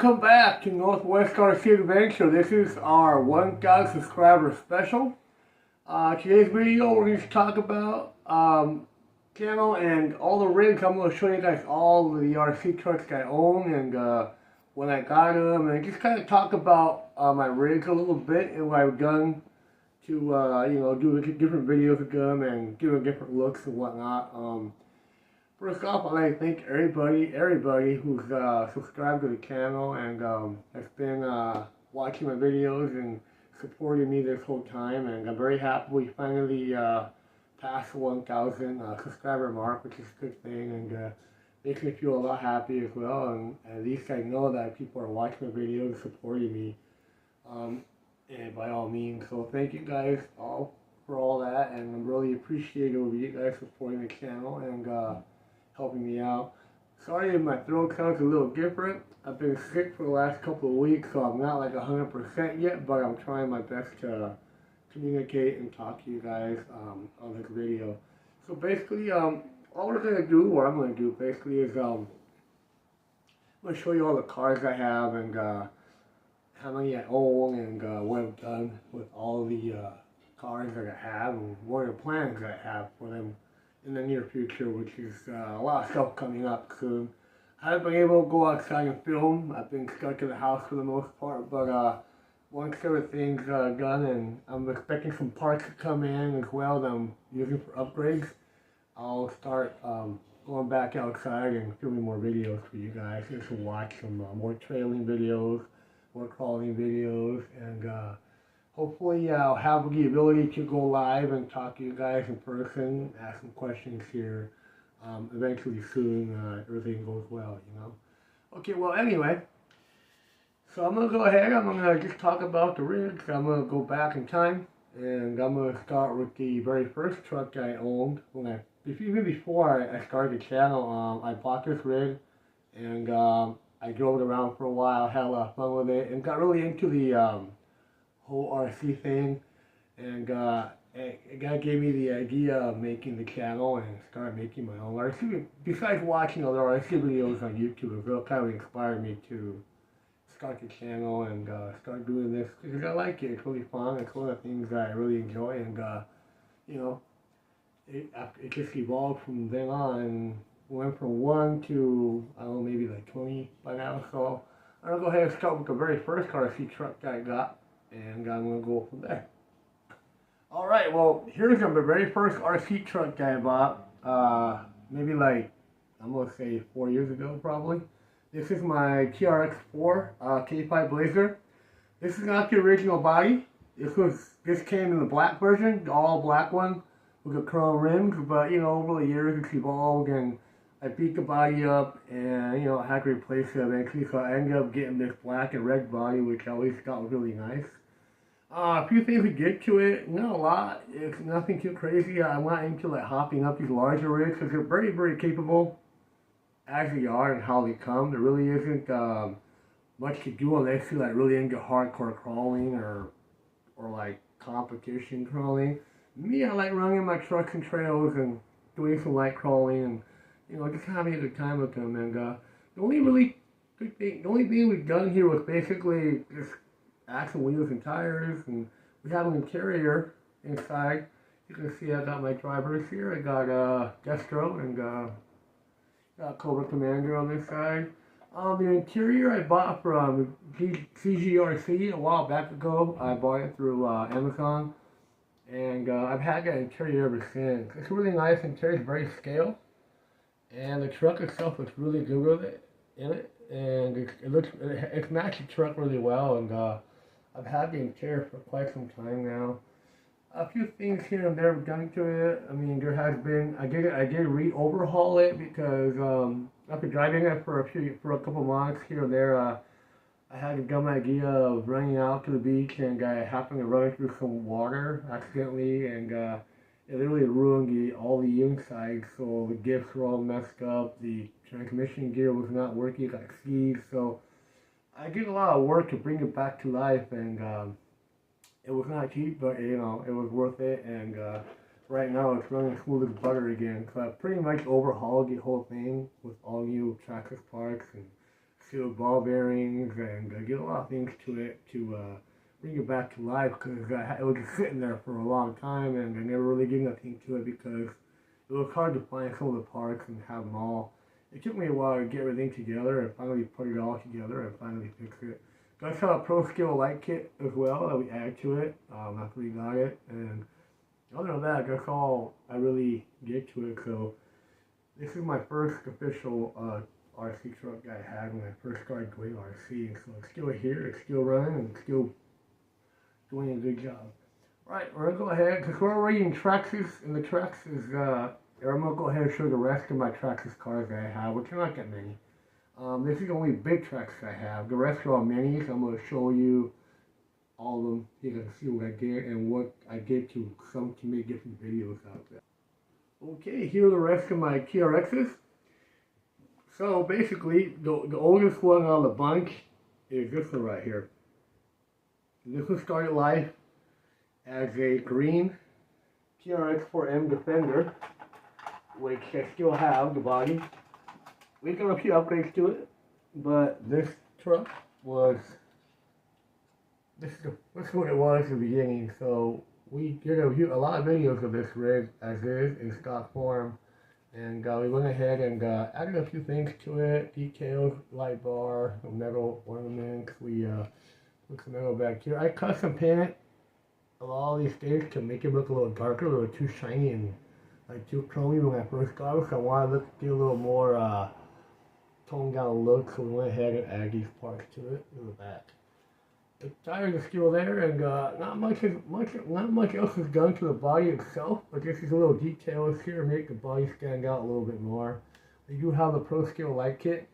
welcome back to Northwest RC Adventure. This is our 1,000 subscriber special. Today's video we're going to talk about channel and all the rigs. I'm going to show you guys all the RC trucks I own and when I got them, and just kind of talk about my rigs a little bit and what I've done to do different videos with them and give them different looks and whatnot. First off, I'd like to thank everybody who's subscribed to the channel and has been watching my videos and supporting me this whole time. And I'm very happy we finally passed the 1,000 subscriber mark, which is a good thing, and makes me feel a lot happy as well. And at least I know that people are watching my videos and supporting me, and by all means. So thank you guys all for all that, and I'm really appreciative of you guys supporting the channel and helping me out. Sorry if my throat sounds a little different. I've been sick for the last couple of weeks, so I'm not like 100% yet, but I'm trying my best to communicate and talk to you guys on this video. So basically, all we're going to do, what I'm going to do basically is I'm going to show you all the cars I have and how many I own and what I've done with all the cars that I have and what are the plans that I have for them in the near future, which is a lot of stuff coming up soon. I haven't been able to go outside and film. I've been stuck in the house for the most part, but once everything's done and I'm expecting some parts to come in as well that I'm using for upgrades, I'll start going back outside and filming more videos for you guys. You can watch some more trailing videos, more crawling videos, and hopefully I'll have the ability to go live and talk to you guys in person, ask some questions here, eventually soon, everything goes well, you know. Okay, well anyway, so I'm going to go ahead, I'm going to just talk about the rigs. I'm going to go back in time, and I'm going to start with the very first truck I owned. Even before I started the channel, I bought this rig, and I drove it around for a while, had a lot of fun with it, and got really into the whole RC thing, and it gave me the idea of making the channel and started making my own RC. Besides watching other RC videos on YouTube, it kind of inspired me to start the channel and start doing this because I like it. It's really fun. It's one of the things that I really enjoy, and you know, it just evolved from then on and went from 1 to, I don't know, maybe like 20 by now. So I'm going to go ahead and start with the very first RC truck that I got, and I'm going to go from there. Alright, well, here's the very first RC truck that I bought, maybe like, I'm going to say 4 years ago probably. This is my TRX4 K5 Blazer. This is not the original body. This came in the black version, the all black one with the chrome rims, but you know, over the years it's evolved and I beat the body up and, you know, I had to replace it eventually, so I ended up getting this black and red body, which I always thought was really nice. A few things we did to it, not a lot, it's nothing too crazy. I went into like hopping up these larger rigs because they're very, very capable as they are and how they come. There really isn't much to do unless you're like really into hardcore crawling or like competition crawling. Me, I like running my trucks and trails and doing some light crawling and, you know, just having a good time with them. And the only thing we've done here was basically just axle, wheels, and tires. And we have an interior inside. You can see I got my drivers here. I got Destro and got Cobra Commander on this side. The interior I bought from CGRC a while back ago. I bought it through Amazon. And I've had that interior ever since. It's a really nice interior, it's very scale. And the truck itself looks really good with it, in it. And it matched the truck really well. And I've had the interior for quite some time now. A few things here and there I've done to it. I mean, there has been, I did re-overhaul it because after driving it for a couple months here and there, I had a dumb idea of running out to the beach and I happened to run through some water accidentally, and it literally ruined all the inside. So the gifts were all messed up, the transmission gear was not working, it got seized. So I did a lot of work to bring it back to life, and it was not cheap, but you know, it was worth it. And right now it's running smooth as butter again. So I pretty much overhauled the whole thing with all new trackless parts and seal ball bearings, and get a lot of things to it to bring it back to life, because it was just sitting there for a long time, and I never really did nothing to it because it was hard to find some of the parts and have them all. It took me a while to get everything together and finally put it all together and finally fix it. Got a Pro Skill light kit as well that we added to it after we got it, and other than that, that's all I really get to it. So this is my first official RC truck I had when I first started doing RC, and so it's still here, it's still running, and it's still doing a good job. Right, we're gonna go ahead, because we're already in Traxxas, and the Traxxas, I'm gonna go ahead and show the rest of my Traxxas cars that I have, which are not that many. This is the only big Traxxas I have. The rest are all minis. I'm gonna show you all of them. You can see what I get and what I get to make different videos out there. Okay, here are the rest of my TRXs. So basically, the oldest one out of the bunch is this one right here. This one started life as a green TRX4M Defender, which I still have the body. We got a few upgrades to it, but this truck was, this is what it was at the beginning. So we did a lot of videos of this rig as is in stock form, and we went ahead and added a few things to it, details, light bar, metal ornaments. We put some metal back here. I custom painted a lot of these things to make it look a little darker, a little too shiny and like too chromy when I first got it. So I wanted to get a little more toned down look, so we went ahead and added these parts to it in the back. The tires are still there, and not much else is done to the body itself, but this is a little details here to make the body stand out a little bit more. We do have a Pro Skill light kit.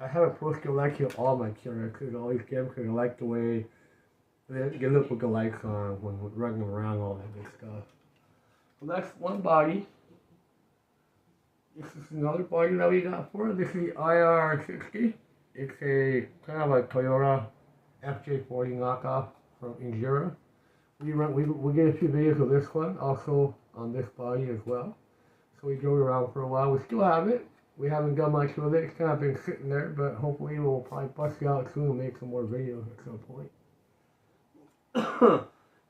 I have a Pro Skill light kit on all my TRXs, always get, because I like the way they look with the lights on when we're running around, all that good stuff. So that's one body. This is another body that we got for it. This is the IR60. It's a kind of a Toyota FJ40 knockoff from Injera. We get a few videos of this one also on this body as well. So we drove around for a while. We still have it. We haven't done much with it. It's kind of been sitting there, but hopefully we'll probably bust it out soon and make some more videos at some point.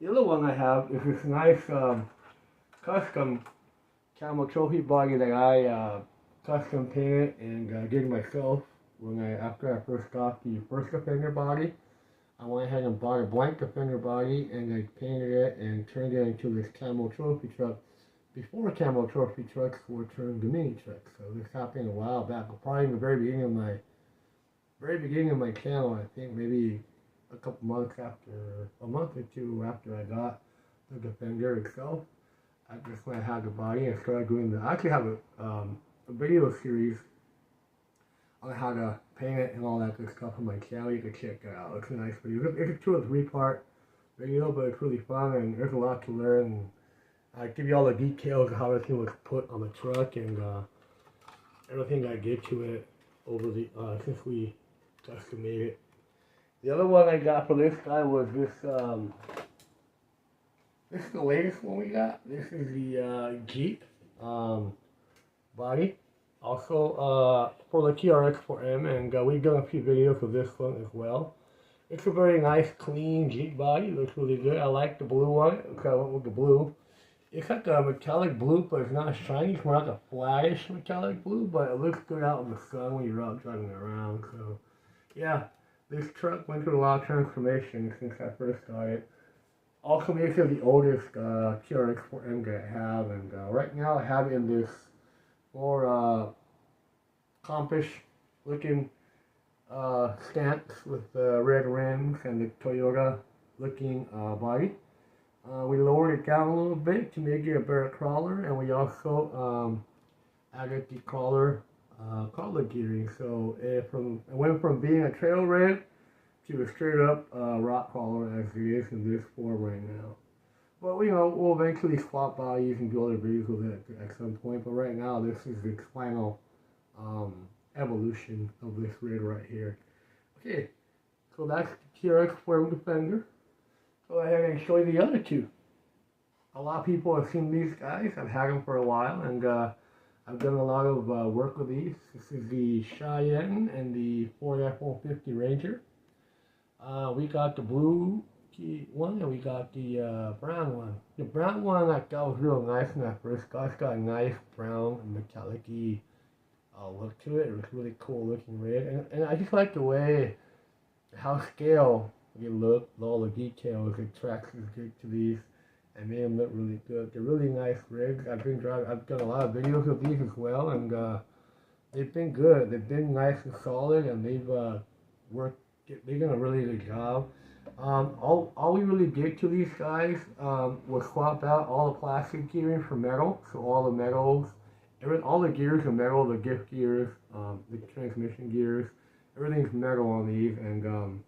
The other one I have is this nice custom Camel Trophy body that I custom painted and did myself after I first got the first Defender body. I went ahead and bought a blank Defender body, and I painted it and turned it into this Camel Trophy truck before Camel Trophy trucks were turned to mini trucks. So this happened a while back, probably in the very beginning of my channel. I think maybe a month or two after I got the Defender itself. I just went and had the body and started doing I actually have a video series on how to paint it and all that good stuff on my channel. You can check that out. It's a nice video. It's a 2 or 3 part video, but it's really fun and there's a lot to learn. And I give you all the details of how everything was put on the truck and everything I did to it over the since we custom made it. The other one I got for this guy was this. This is the latest one we got. This is the Jeep body. Also for the TRX4M, and we've done a few videos of this one as well. It's a very nice, clean Jeep body. It looks really good. I like the blue one, so I went with the blue. It's like a metallic blue, but it's not shiny. It's more like a flattish metallic blue, but it looks good out in the sun when you're out driving around. So, yeah, this truck went through a lot of transformation since I first got it. Also makes it the oldest TRX4M that I have, and right now I have it in this more compish looking stance with red rims and the Toyota looking body. We lowered it down a little bit to make it a better crawler, and we also added the crawler gearing. So it went from being a trail rig to a straight up rock crawler as it is in this form right now. But we'll eventually swap bodies and do other videos with it at some point. But right now, this is the final evolution of this rig right here. Okay, so that's the TRX4M Defender. Go ahead and show you the other two. A lot of people have seen these guys. I've had them for a while, and I've done a lot of work with these. This is the Cheyenne and the Ford F-150 Ranger. We got the blue one and we got the brown one. The brown one I thought was real nice when I first got. It's got a nice brown metallic-y look to it. It was really cool looking rig, and I just like the way how scale you look, all the details. It tracks is good to these and made them look really good. They're really nice rigs. I've done a lot of videos of these as well, and they've been good. They've been nice and solid, and they've done a really good job. All we really did to these guys was swap out all the plastic gearing for metal. So all the metals, all the gears are metal, the diff gears, the transmission gears, everything's metal on these, and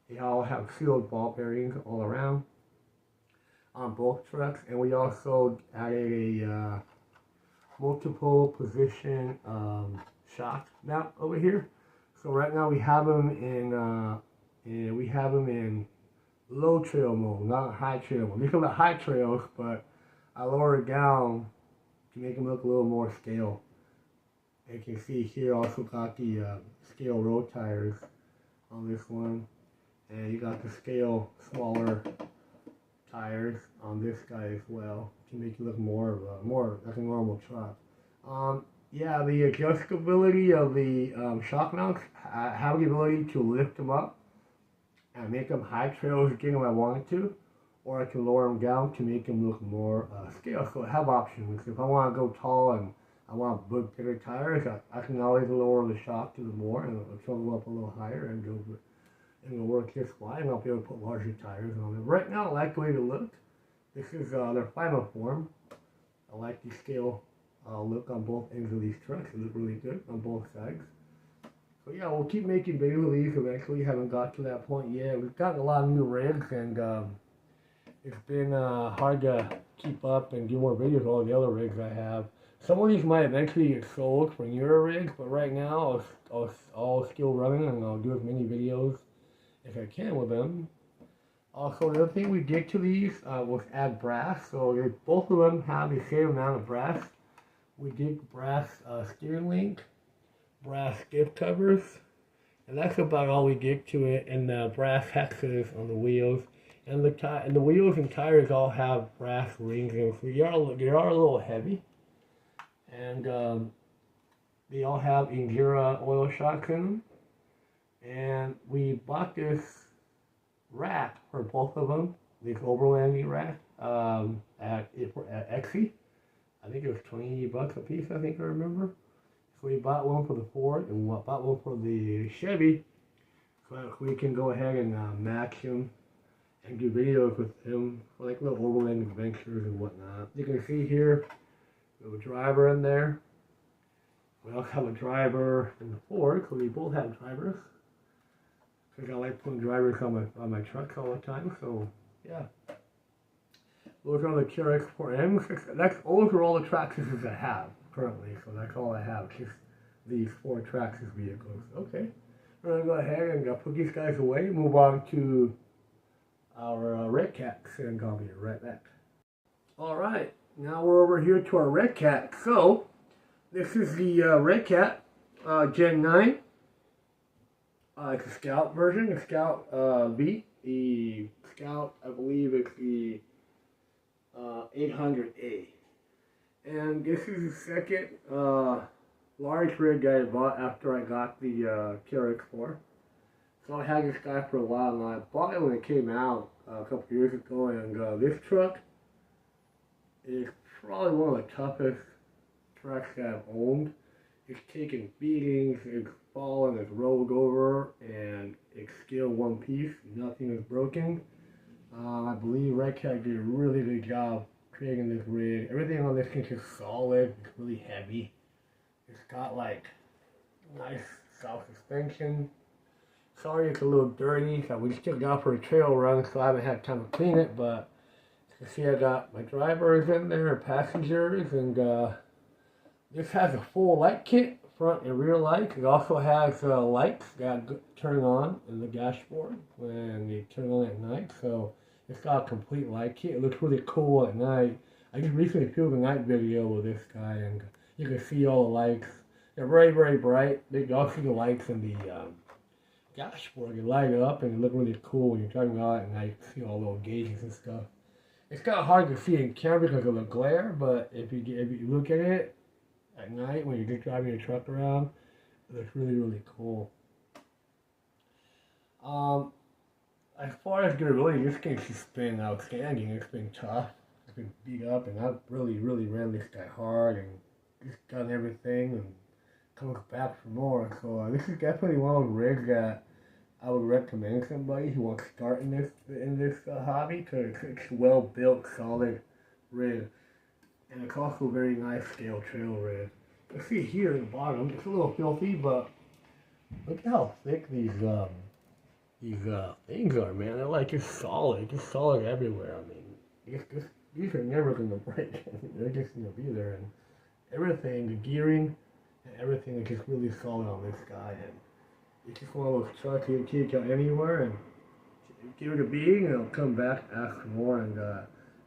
they all have sealed ball bearings all around on both trucks. And we also added a multiple position shock mount over here. So right now we have them in low trail mode, not high trail mode. These are the high trails, but I lower it down to make them look a little more scale. And you can see here also got the scale road tires on this one, and you got the scale smaller tires on this guy as well to make it look more like a normal truck. Yeah, the adjustability of the shock mounts, I have the ability to lift them up and make them high trails again if I wanted to, or I can lower them down to make them look more scale. So I have options. If I want to go tall and I want bigger tires, I can always lower the shock to the more and it'll travel up a little higher and it'll work just fine, and I'll be able to put larger tires on it. Right now, I like the way they look. This is their final form. I like the scale look on both ends of these trucks. They look really good on both sides. So yeah, we'll keep making videos of these eventually. Haven't got to that point yet. We've gotten a lot of new rigs, and it's been hard to keep up and do more videos of all the other rigs I have. Some of these might eventually get sold for newer rigs, but right now I'll still running, and I'll do as many videos as I can with them. Also, the other thing we did to these was add brass. So both of them have the same amount of brass. We did brass steering link, brass diff covers, and that's about all we did to it. And the brass hexes on the wheels, and the wheels and tires all have brass rings in them. So they are a little heavy, and they all have Endura oil shocks in them. And we bought this rack for both of them, this overlanding rack at Etsy. I think it was $20 a piece, I think I remember. So we bought one for the Ford and we bought one for the Chevy, so that we can go ahead and match them and do videos with them for like little overland adventures and whatnot. You can see here, we have a driver in there. We also have a driver in the Ford, so we both have drivers. Because I like putting drivers on my trucks all the time, so yeah. Those are the TRX-4Ms. Those are all the Traxxas I have currently, so that's all I have, just these 4 Traxxas vehicles. Okay, we're going to go ahead and put these guys away, move on to our Red Cats, and I'll be right back. Alright, now we're over here to our Red Cat. So, this is the Red Cat Gen 9. It's a Scout version, the Scout V. The Scout, I believe it's the 800A. And this is the second large rig I bought after I got the TRX-4. So I had this guy for a while, and I bought it when it came out a couple years ago, and this truck is probably one of the toughest trucks that I've owned. It's taken beatings, it's fallen, it's rolled over, and it's still one piece. Nothing is broken. I believe Red Cat did a really good job creating this rig. Everything on this thing is solid. It's really heavy. It's got like nice soft suspension. Sorry it's a little dirty. So we still got for a trail run, so I haven't had time to clean it. But you can see I got my drivers in there, passengers, and this has a full light kit, front and rear lights. It also has lights that turn on in the dashboard when you turn on at night. So it's got a complete light kit. It looks really cool at night. I just recently filmed a night video with this guy, and You can see all the lights. They're very, very bright. You can also see the lights in the dashboard. You light it up and you look really cool when you're driving out at night. You see all the little gauges and stuff. It's kind of hard to see in camera because of the glare, but if you look at it at night when you're just driving your truck around, it looks really, really cool. As far as durability, this game's just been outstanding. It's been tough. It's been beat up, and I've really, really ran this guy hard and just done everything and comes back for more. So this is definitely one of the rigs that I would recommend somebody who wants to start in this hobby, because it's a well built, solid rig, and it's also a very nice scale trail rig. You see here at the bottom, it's a little filthy, but look how thick these things are, man. They're like just solid everywhere. I mean, these are never gonna break. They're just gonna be there, and everything, the gearing and everything is just really solid on this guy. And it's just one of those trucks you can take out anywhere and give it a beating, and it'll come back, ask for more. And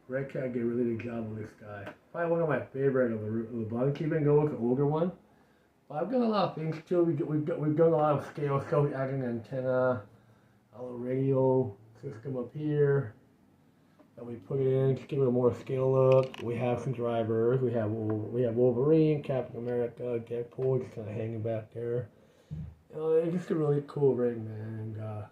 Redcat did a really good job with this guy. Probably one of my favorite of the bunch. Even though it's an older one, but I've done a lot of things too. We've done a lot of scale stuff. We added an antenna, a radio system up here that we put in to give it a more scale look. We have some drivers. We have Wolverine, Captain America, Deadpool just kind of hanging back there. It's just a really cool rig, man, and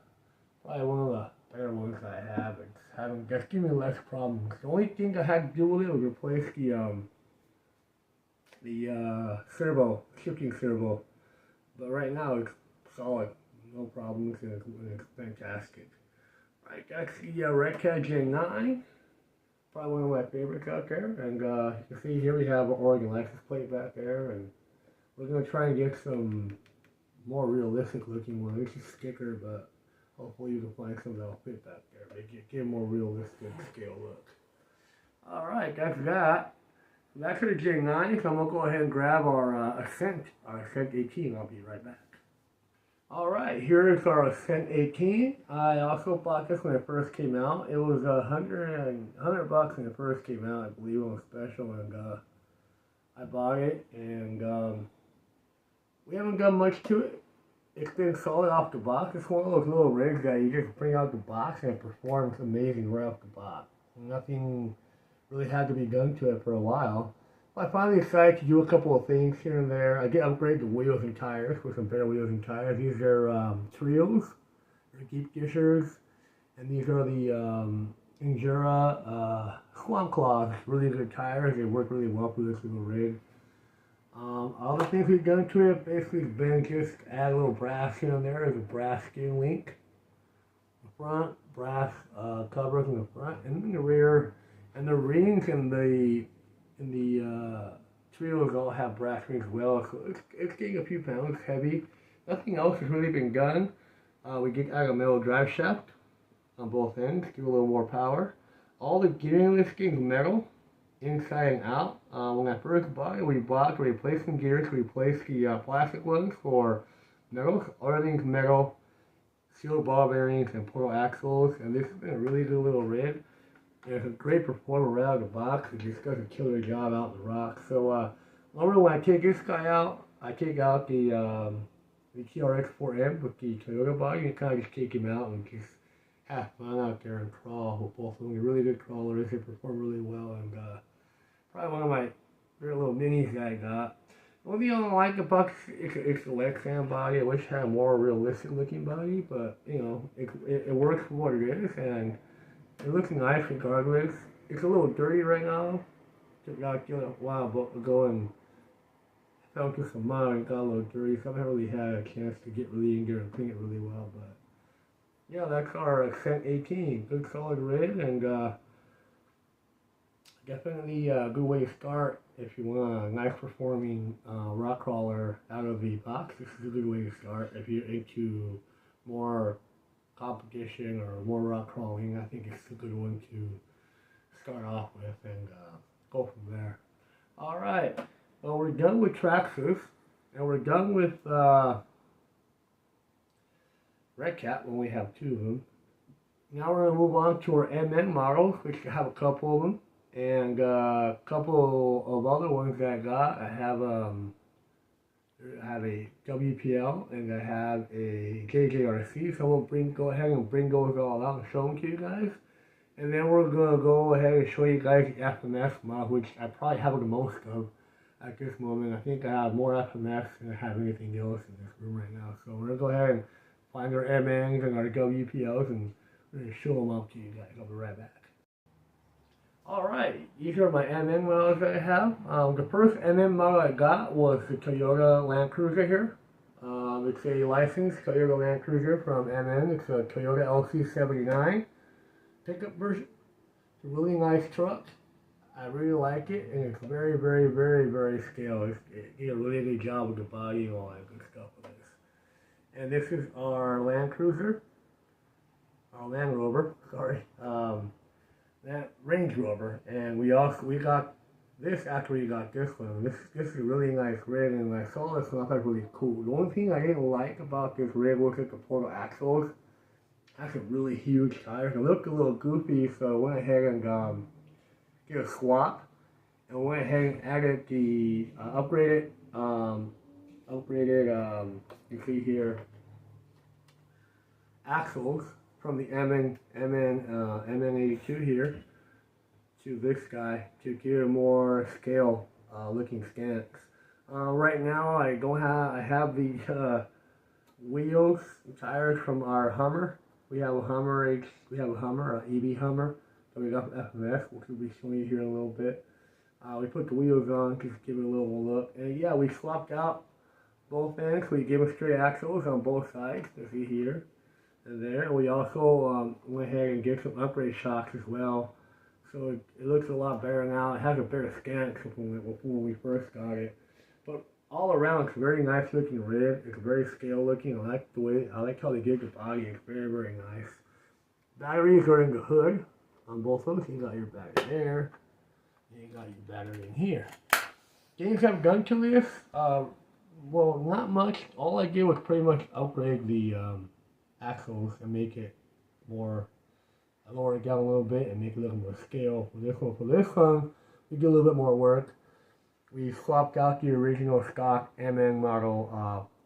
probably one of the better ones I have. It's just giving me less problems. The only thing I had to do with it was replace the shifting servo. But right now it's solid, no problems, and it's fantastic. Right, that's the Redcat Gen 9. Probably one of my favorites out there. And you can see here we have an Oregon license plate back there, and we're gonna try and get some more realistic looking one. It's a sticker, but hopefully you can find some that'll fit back there. Get a more realistic scale look. Alright, that's that. That's for the Gen 9, so I'm going to go ahead and grab our Ascent 18. I'll be right back. Alright, here is our Ascent 18. I also bought this when it first came out. It was $100 bucks when it first came out, I believe, on special, and I bought it, and we haven't done much to it. It's been solid off the box. It's one of those little rigs that you just bring out the box and it performs amazing right off the box. Nothing really had to be done to it for a while. But I finally decided to do a couple of things here and there. I did upgrade the wheels and tires with some better wheels and tires. These are Trios, they're deep dishers, and these are the Endura Swamp Claws. Really good tires. They work really well for this little rig. All the things we've done to it basically has been just add a little brass here and there. There's a brass skin link in the front, brass covers in the front and in the rear, and the rings in the Trios all have brass rings as well. So it's getting a few pounds heavy. Nothing else has really been done. We did add a metal drive shaft on both ends, give a little more power. All the gearing listing is metal, inside and out. When I first bought it, we bought the replacement gears, we replaced the plastic ones for metal. Everything's metal, sealed ball bearings and portal axles, and this has been a really good little rig. And it's a great performer right out of the box. It just does a killer job out in the rock. So normally when I take this guy out, I take out the TRX 4M with the Toyota body and kind of just take him out and just have fun out there and crawl with both of them. They're really good crawlers. They perform really well, and probably one of my favorite little minis that I got. The only thing I don't like about it's the Lexan body. I wish it had a more realistic looking body, but you know, it works for what it is, and it looks nice regardless. It's a little dirty right now. Took it out a while ago and fell into some mud and got a little dirty, so I haven't really had a chance to get really in there and clean it really well, but yeah, that's our Ascent 18. Good solid rig, and definitely a good way to start if you want a nice performing rock crawler out of the box. This is a good way to start if you're into more competition or more rock crawling. I think it's a good one to start off with and go from there. Alright, well, we're done with Traxxas, and we're done with Redcat when we have two of them. Now we're going to move on to our MN models, which have a couple of them. and a couple of other ones that I got. I have a WPL and I have a JJRC. So we'll go ahead and bring those all out and show them to you guys. And then we're gonna go ahead and show you guys the FMS model, which I probably have the most of at this moment. I think I have more FMS than I have anything else in this room right now. So we're gonna go ahead and find our MNs and our WPLs and we're gonna show them out to you guys. I'll be right back. Alright, these are my MN models that I have. The first MN model I got was the Toyota Land Cruiser here. It's a licensed Toyota Land Cruiser from MN. It's a Toyota LC79 pickup version. It's a really nice truck. I really like it, and it's very, very, very, very scale. It did a really good job with the body and all that good stuff with this. And this is our Land Cruiser, our Land Rover, sorry. That Range Rover, and we got this after we got this one. This is a really nice rig, and I saw this one, I thought it was really cool. The only thing I didn't like about this rig was that the portal axles had some really huge tires. It looked a little goofy, so I went ahead and did a swap, and went ahead and added the upgraded you see here axles from the MN82 here to this guy to get a more scale looking stance. Right now I have the wheels and tires from our Hummer. We have a Hummer, EV Hummer that we got from FMS, which we'll be showing you here in a little bit. We put the wheels on just to give it a little look. And yeah, we swapped out both ends. We gave them straight axles on both sides, you see here and there. And we also went ahead and did some upgrade shocks as well. So it looks a lot better now. It has a better stance when we first got it. But all around, it's a very nice looking rig. It's very scale looking. I like how they did the body. It's very, very nice. Batteries are in the hood on both of them. So you got your battery there. And you got your battery in here. Things I've done to this, well, not much. All I did was pretty much upgrade the axles and make it more, lower it down a little bit and make it a little more scale. For this one, we did a little bit more work. We swapped out the original stock MN model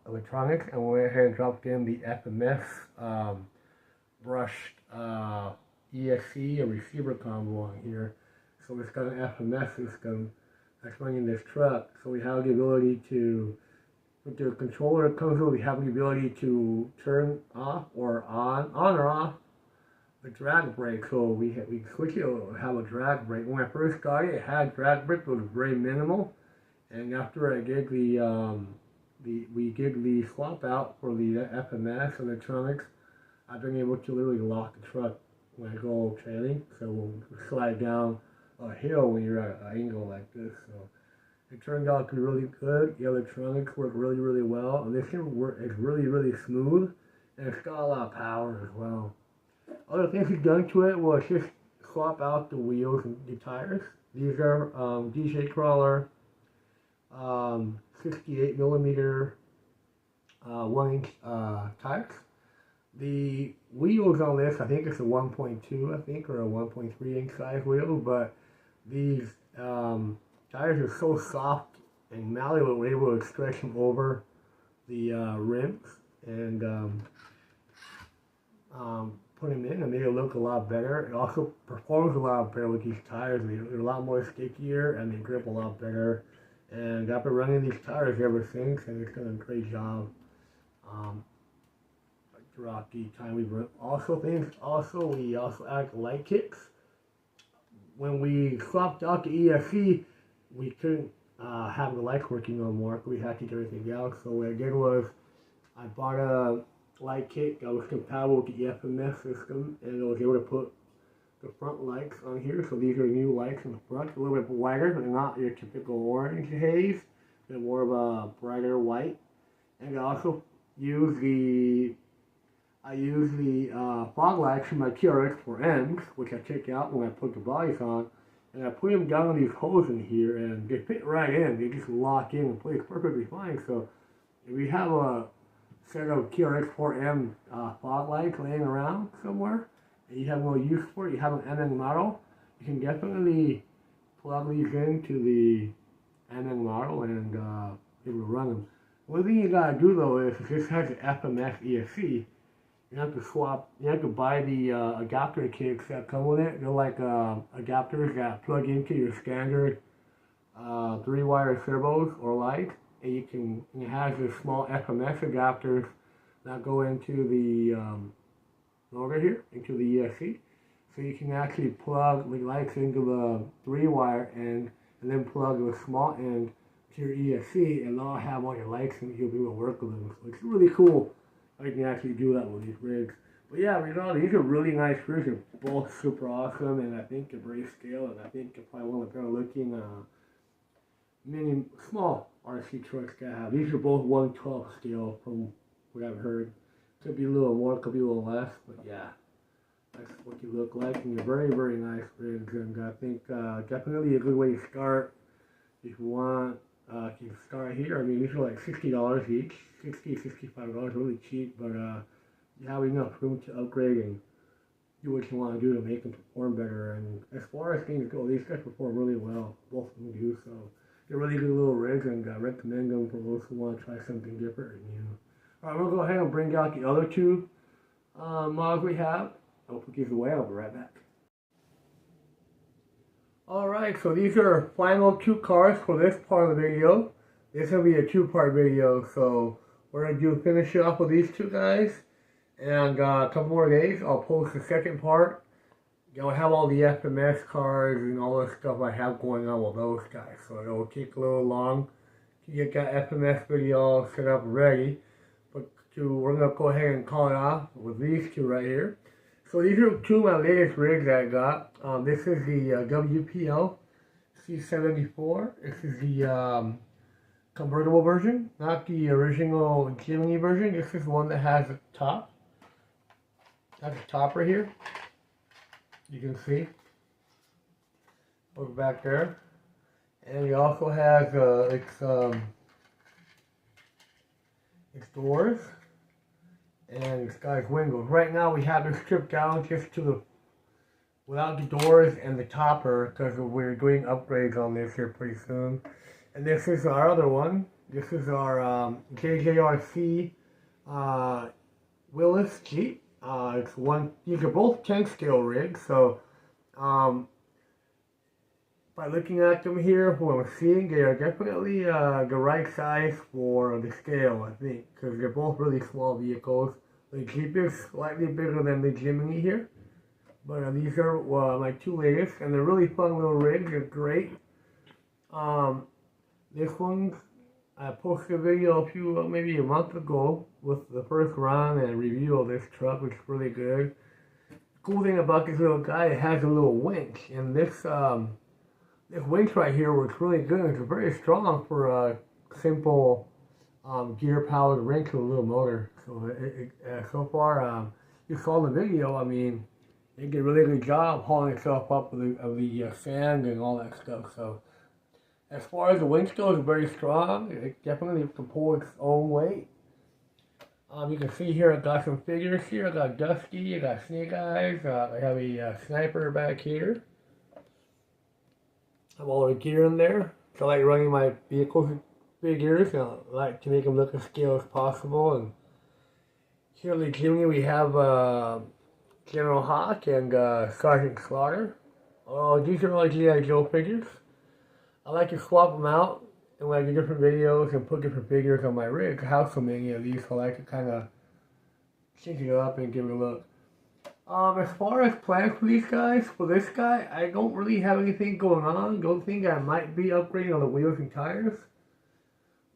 electronics and went ahead and dropped in the FMS brushed ESC or receiver combo on here. So it's got an FMS system that's running this truck. So we have the ability to, with the controller that comes with, we have the ability to turn off or on or off the drag brake. So we switch it or have a drag brake. When I first got it, it had drag brake, but it was very minimal. And after I did we did the swap out for the FMS electronics, I've been able to literally lock the truck when I go trailing. So we'll slide down a hill when you're at an angle like this. So it turned out to be really good. The electronics work really, really well. And this thing is really, really smooth. And it's got a lot of power as well. Other things we've done to it was just swap out the wheels and the tires. These are DJ Crawler 68 millimeter 1-inch tires. The wheels on this, I think it's a 1.2, I think, or a 1.3 inch size wheel, but these tires are so soft and malleable, we're able to stretch them over the rims and put them in and make it look a lot better. It also performs a lot better with these tires. They're a lot more stickier and they grip a lot better. And I've been running these tires ever since, and it's done a great job throughout the time we've run. We also added light kits. When we swapped out the ESC, we couldn't have the lights working no more. We had to get everything out. So what I did was I bought a light kit that was compatible with the FMS system, and I was able to put the front lights on here. So these are new lights in the front, a little bit wider. They're not your typical orange haze. They're more of a brighter white. And I also use the fog lights from my TRX4Ms, which I take out when I put the bodies on, and I put them down on these holes in here, and they fit right in. They just lock in place perfectly fine. So if you have a set of TRX4M fog lights laying around somewhere, and you have no use for it, you have an MN model, you can definitely plug these into the MN model and able to run them. One thing you gotta do though is this has an FMS ESC. You have to swap. You have to buy the adapter kits that come with it. They're like adapters that plug into your standard 3-wire servos or lights, and it has this small FMS adapters that go into the motor here, into the ESC. So you can actually plug the lights into the 3-wire end, and then plug the small end to your ESC, and now have all your lights, and you'll be able to work with them. So it's really cool. I can actually do that with these rigs. But yeah, you know, these are really nice rigs. They're both super awesome, and I think they're very scale, and I think they're probably one of the better looking mini small RC trucks to have. These are both 1/12 scale from what I've heard. Could be a little more, could be a little less, but yeah, that's what you look like, and they're very, very nice rigs, and I think definitely a good way to start. If you want, you can start here. I mean, these are like $60 each, $65, really cheap, but you have enough room to upgrade and do what you want to do to make them perform better. And as far as things go, these guys perform really well. Both of them do, so they're really good little rigs, and I recommend them for those who want to try something different and new. Alright, we'll go ahead and bring out the other two models we have. I'll put these away. I'll be right back. Alright, so these are final 2 cars for this part of the video. This is going to be a 2-part video, so we're going to finish it off with these 2 guys. And a couple more days, I'll post the second part. I'll have all the FMS cars and all the stuff I have going on with those guys. So it'll take a little long to get that FMS video set up and ready. But we're going to go ahead and call it off with these 2 right here. So these are 2 of my latest rigs that I got. This is the WPL C74. This is the convertible version, not the original Jimny version. This is one that has a top. That's a top right here. You can see. Look back there. And it also has its doors. And it's got its windows. Right now we have it stripped down just to the, without the doors and the topper, because we're doing upgrades on this here pretty soon. And this is our other one. This is our JJRC Willis Jeep. These are both 10 scale rigs, so by looking at them here, what I'm seeing, they are definitely the right size for the scale, I think, because they're both really small vehicles. The Jeep is slightly bigger than the Jimny here, but these are my 2 latest, and they're really fun little rigs. They're great. This one, I posted a video maybe a month ago with the first run and review of this truck, which is really good. The cool thing about this little guy, it has a little winch, and this winch right here works really good. It's very strong for a simple gear-powered wrench with a little motor. So so far, you saw the video. I mean, it did a really good job hauling itself up of the sand and all that stuff. So as far as the winch goes, it's very strong. It definitely can pull its own weight. You can see here I got some figures here. I got Dusty, I got Snake Eyes, I have a sniper back here. I have all the gear in there. So I like running my vehicle figures. I like to make them look as scale as possible. And here in the Jimny we have General Hawk and Sergeant Slaughter. These are all G.I. Joe figures. I like to swap them out and when I do different videos and put different figures on my rig. I have so many of these, so I like to kind of change it up and give it a look. As far as plans for these guys, for this guy, I don't really have anything going on. The only thing I might be upgrading on the wheels and tires.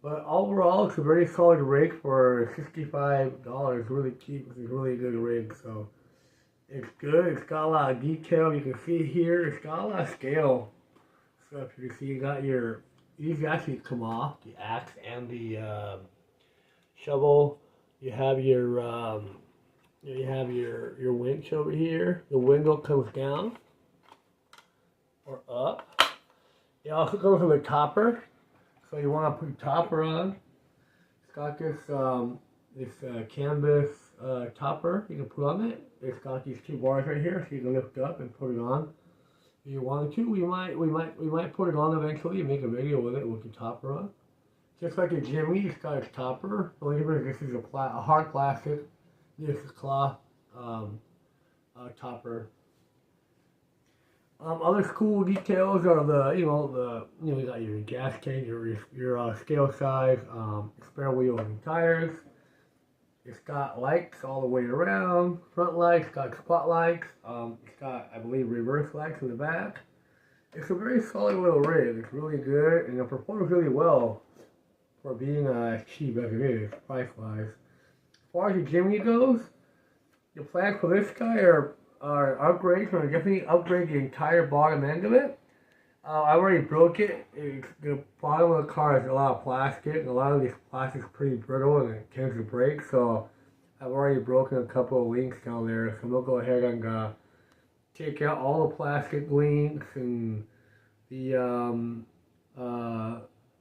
But overall, it's a very solid rig for $65. Really cheap. It's a really good rig, so it's good. It's got a lot of detail. You can see here, it's got a lot of scale. So if you can see, you got your, these actually come off, the axe and the shovel. You have your winch over here. The window comes down or up. It also goes with a topper, so you want to put a topper on. It's got this canvas topper you can put on it. It's got these 2 bars right here, so you can lift up and put it on. If you wanted to, we might put it on eventually and make a video with it with the topper on. Just like a Jimmy, it's got its topper. The only difference, this is a hard plastic. This is cloth topper. Other cool details are you got your gas tank, your scale size, spare wheels and tires. It's got lights all the way around, front lights, got spotlights, it's got, I believe, reverse lights in the back. It's a very solid little rig. It's really good, and it performs really well for being as cheap as it is, price-wise. As far as the Jimny goes, the plans for this guy are upgrades. We're definitely upgrade the entire bottom end of it. I already broke it. The bottom of the car is a lot of plastic, and a lot of this plastic is pretty brittle and it tends to break, so I've already broken a couple of links down there, so I'm going to go ahead and take out all the plastic links and the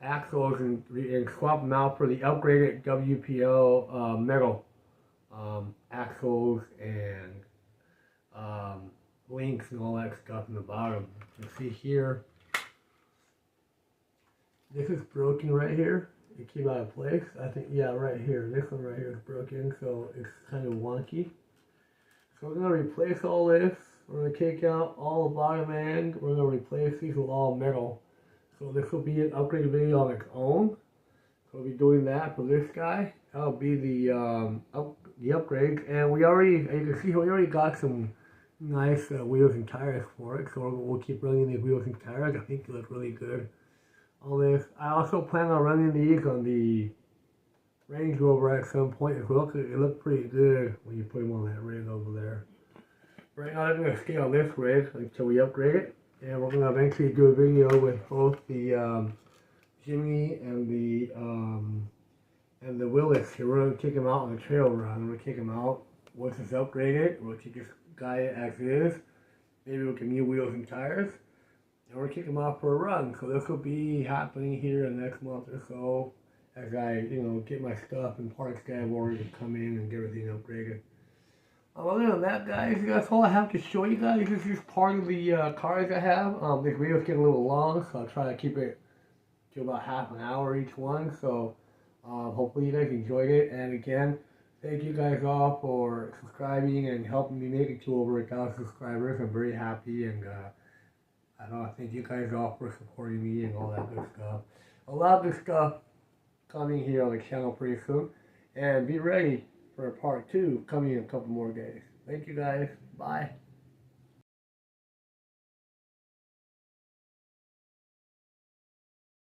axles and swap them out for the upgraded WPL metal axles and links and all that stuff in the bottom. You can see here, this is broken right here. It came out of place. I think, yeah, right here. This one right here is broken, so it's kind of wonky. So we're going to replace all this. We're going to take out all the bottom end. We're going to replace these with all metal. So this will be an upgrade video on its own. So we'll be doing that for this guy. That'll be the upgrade. And we already, as you can see, we already got some nice wheels and tires for it. So we'll keep running these wheels and tires. I think they look really good. All this. I also plan on running these on the Range Rover at some point as well. It looked pretty good when you put them on that rig over there. Right now I'm going to stay on this rig until we upgrade it. And we're going to eventually do a video with both the Jimny and the Willys. So we're going to take them out on the trail run. We're going to take them out. Once it's upgraded, we'll take this guy as is. Maybe we can new wheels and tires. And we're kicking them off for a run. So this will be happening here in the next month or so as I, get my stuff and parts that I've ordered to come in and get everything upgraded. Other than that, guys, that's all I have to show you guys. This is part of the cars I have. This video's getting a little long, so I'll try to keep it to about half an hour each one. So hopefully you guys enjoyed it. And again, thank you guys all for subscribing and helping me make it to over 1,000 subscribers. I'm very happy, and I thank you guys all for supporting me and all that good stuff. A lot of good stuff coming here on the channel pretty soon. And be ready for part 2 coming in a couple more days. Thank you guys. Bye.